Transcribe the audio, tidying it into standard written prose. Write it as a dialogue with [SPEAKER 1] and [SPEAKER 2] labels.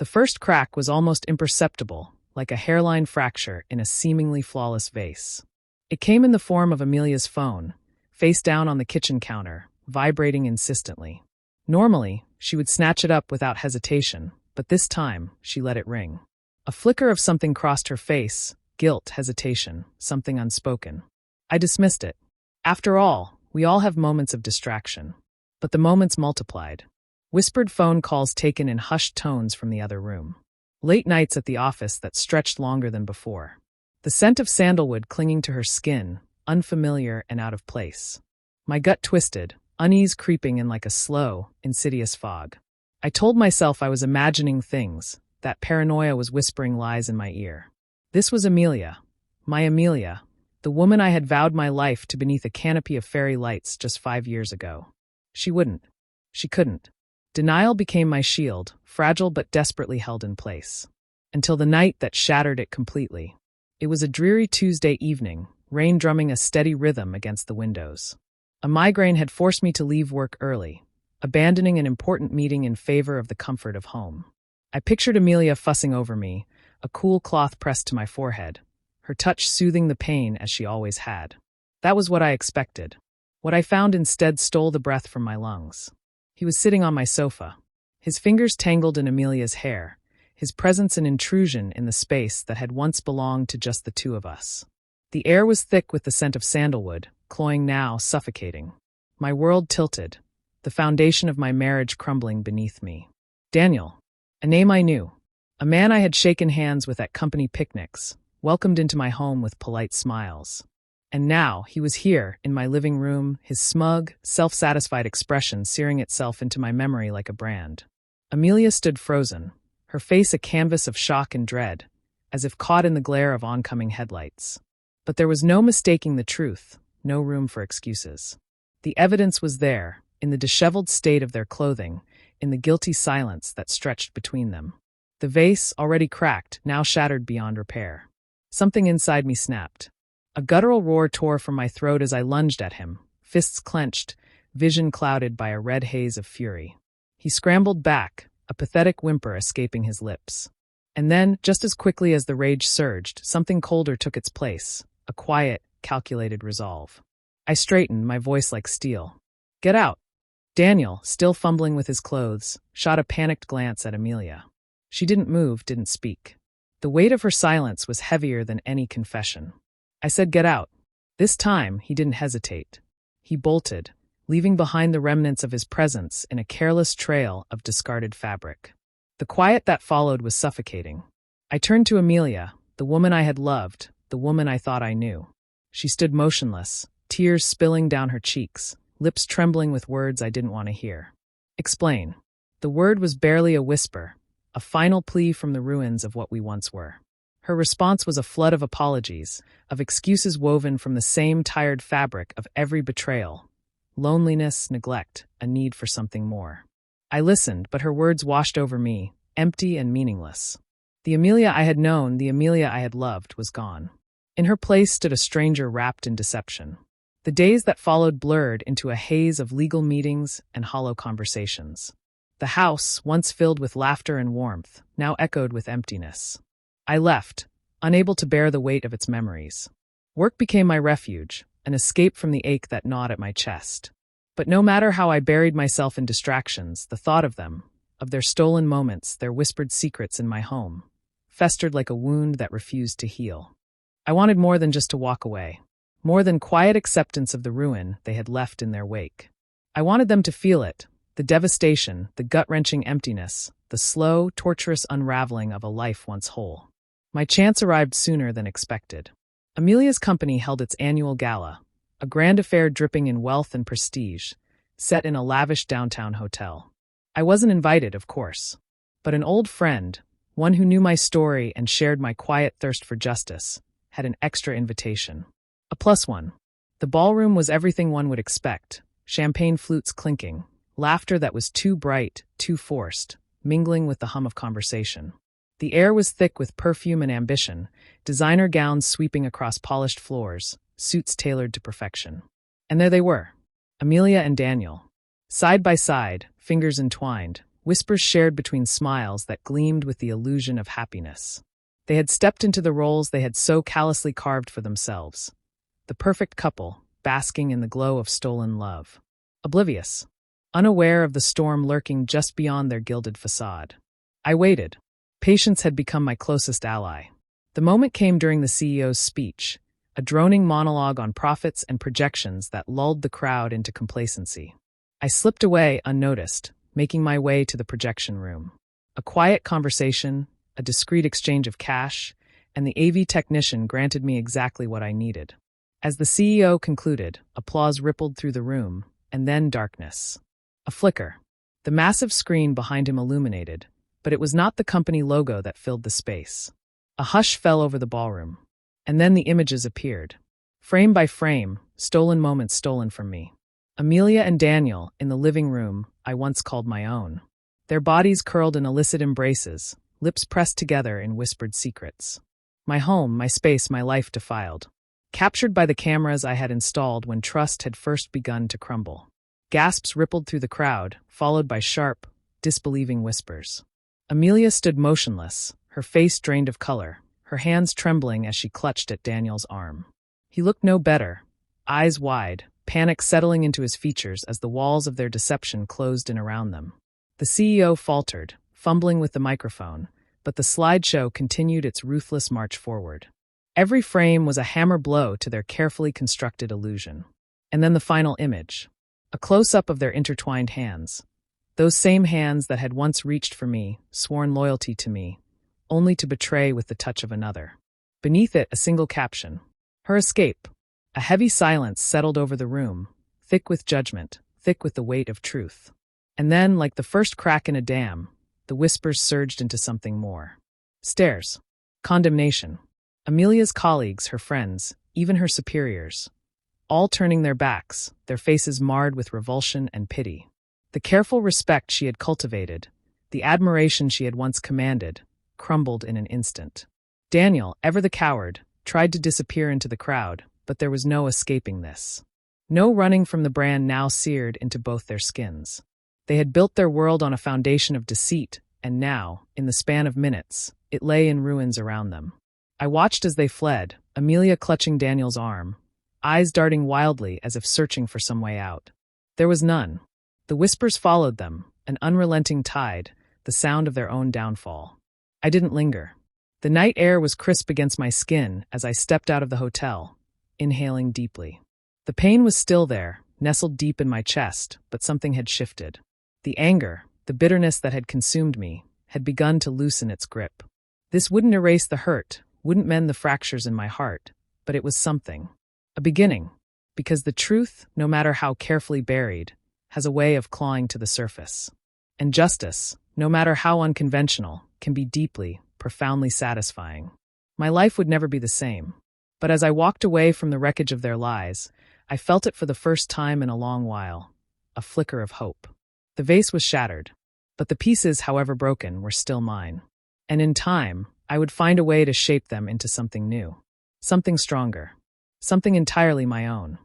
[SPEAKER 1] The first crack was almost imperceptible, like a hairline fracture in a seemingly flawless vase. It came in the form of Amelia's phone, face down on the kitchen counter, vibrating insistently. Normally, she would snatch it up without hesitation, but this time, she let it ring. A flicker of something crossed her face, guilt, hesitation, something unspoken. I dismissed it. After all, we all have moments of distraction. But the moments multiplied. Whispered phone calls taken in hushed tones from the other room. Late nights at the office that stretched longer than before. The scent of sandalwood clinging to her skin, unfamiliar and out of place. My gut twisted, unease creeping in like a slow, insidious fog. I told myself I was imagining things, that paranoia was whispering lies in my ear. This was Amelia. My Amelia. The woman I had vowed my life to beneath a canopy of fairy lights just 5 years ago. She wouldn't. She couldn't. Denial became my shield, fragile but desperately held in place. Until the night that shattered it completely. It was a dreary Tuesday evening, rain drumming a steady rhythm against the windows. A migraine had forced me to leave work early, abandoning an important meeting in favor of the comfort of home. I pictured Amelia fussing over me, a cool cloth pressed to my forehead, her touch soothing the pain as she always had. That was what I expected. What I found instead stole the breath from my lungs. He was sitting on my sofa, his fingers tangled in Amelia's hair, his presence an intrusion in the space that had once belonged to just the two of us. The air was thick with the scent of sandalwood, cloying now, suffocating. My world tilted, the foundation of my marriage crumbling beneath me. Daniel, a name I knew, a man I had shaken hands with at company picnics, welcomed into my home with polite smiles. And now he was here, in my living room, his smug, self-satisfied expression searing itself into my memory like a brand. Amelia stood frozen, her face a canvas of shock and dread, as if caught in the glare of oncoming headlights. But there was no mistaking the truth, no room for excuses. The evidence was there, in the disheveled state of their clothing, in the guilty silence that stretched between them. The vase, already cracked, now shattered beyond repair. Something inside me snapped. A guttural roar tore from my throat as I lunged at him, fists clenched, vision clouded by a red haze of fury. He scrambled back, a pathetic whimper escaping his lips. And then, just as quickly as the rage surged, something colder took its place, a quiet, calculated resolve. I straightened, my voice like steel. "Get out!" Daniel, still fumbling with his clothes, shot a panicked glance at Amelia. She didn't move, didn't speak. The weight of her silence was heavier than any confession. I said, "Get out." This time, he didn't hesitate. He bolted, leaving behind the remnants of his presence in a careless trail of discarded fabric. The quiet that followed was suffocating. I turned to Amelia, the woman I had loved, the woman I thought I knew. She stood motionless, tears spilling down her cheeks, lips trembling with words I didn't want to hear. "Explain." The word was barely a whisper, a final plea from the ruins of what we once were. Her response was a flood of apologies, of excuses woven from the same tired fabric of every betrayal. Loneliness, neglect, a need for something more. I listened, but her words washed over me, empty and meaningless. The Amelia I had known, the Amelia I had loved, was gone. In her place stood a stranger wrapped in deception. The days that followed blurred into a haze of legal meetings and hollow conversations. The house, once filled with laughter and warmth, now echoed with emptiness. I left, unable to bear the weight of its memories. Work became my refuge, an escape from the ache that gnawed at my chest. But no matter how I buried myself in distractions, the thought of them, of their stolen moments, their whispered secrets in my home, festered like a wound that refused to heal. I wanted more than just to walk away, more than quiet acceptance of the ruin they had left in their wake. I wanted them to feel it, the devastation, the gut-wrenching emptiness, the slow, torturous unraveling of a life once whole. My chance arrived sooner than expected. Amelia's company held its annual gala, a grand affair dripping in wealth and prestige, set in a lavish downtown hotel. I wasn't invited, of course, but an old friend, one who knew my story and shared my quiet thirst for justice, had an extra invitation. A +1. The ballroom was everything one would expect, champagne flutes clinking, laughter that was too bright, too forced, mingling with the hum of conversation. The air was thick with perfume and ambition, designer gowns sweeping across polished floors, suits tailored to perfection. And there they were, Amelia and Daniel. Side by side, fingers entwined, whispers shared between smiles that gleamed with the illusion of happiness. They had stepped into the roles they had so callously carved for themselves. The perfect couple, basking in the glow of stolen love. Oblivious, unaware of the storm lurking just beyond their gilded facade. I waited. Patience had become my closest ally. The moment came during the CEO's speech, a droning monologue on profits and projections that lulled the crowd into complacency. I slipped away unnoticed, making my way to the projection room. A quiet conversation, a discreet exchange of cash, and the AV technician granted me exactly what I needed. As the CEO concluded, applause rippled through the room, and then darkness. A flicker. The massive screen behind him illuminated, but it was not the company logo that filled the space. A hush fell over the ballroom, and then the images appeared. Frame by frame, stolen moments stolen from me. Amelia and Daniel, in the living room I once called my own. Their bodies curled in illicit embraces, lips pressed together in whispered secrets. My home, my space, my life defiled. Captured by the cameras I had installed when trust had first begun to crumble. Gasps rippled through the crowd, followed by sharp, disbelieving whispers. Amelia stood motionless, her face drained of color, her hands trembling as she clutched at Daniel's arm. He looked no better, eyes wide, panic settling into his features as the walls of their deception closed in around them. The CEO faltered, fumbling with the microphone, but the slideshow continued its ruthless march forward. Every frame was a hammer blow to their carefully constructed illusion. And then the final image. A close-up of their intertwined hands. Those same hands that had once reached for me, sworn loyalty to me, only to betray with the touch of another. Beneath it, a single caption. Her escape. A heavy silence settled over the room, thick with judgment, thick with the weight of truth. And then, like the first crack in a dam, the whispers surged into something more. Stares. Condemnation. Amelia's colleagues, her friends, even her superiors, all turning their backs, their faces marred with revulsion and pity. The careful respect she had cultivated, the admiration she had once commanded, crumbled in an instant. Daniel, ever the coward, tried to disappear into the crowd, but there was no escaping this. No running from the brand now seared into both their skins. They had built their world on a foundation of deceit, and now, in the span of minutes, it lay in ruins around them. I watched as they fled, Amelia clutching Daniel's arm, eyes darting wildly as if searching for some way out. There was none. The whispers followed them, an unrelenting tide, the sound of their own downfall. I didn't linger. The night air was crisp against my skin as I stepped out of the hotel, inhaling deeply. The pain was still there, nestled deep in my chest, but something had shifted. The anger, the bitterness that had consumed me, had begun to loosen its grip. This wouldn't erase the hurt, wouldn't mend the fractures in my heart, but it was something. A beginning, because the truth, no matter how carefully buried, has a way of clawing to the surface. And justice, no matter how unconventional, can be deeply, profoundly satisfying. My life would never be the same. But as I walked away from the wreckage of their lies, I felt it for the first time in a long while, a flicker of hope. The vase was shattered, but the pieces, however broken, were still mine. And in time, I would find a way to shape them into something new, something stronger, something entirely my own.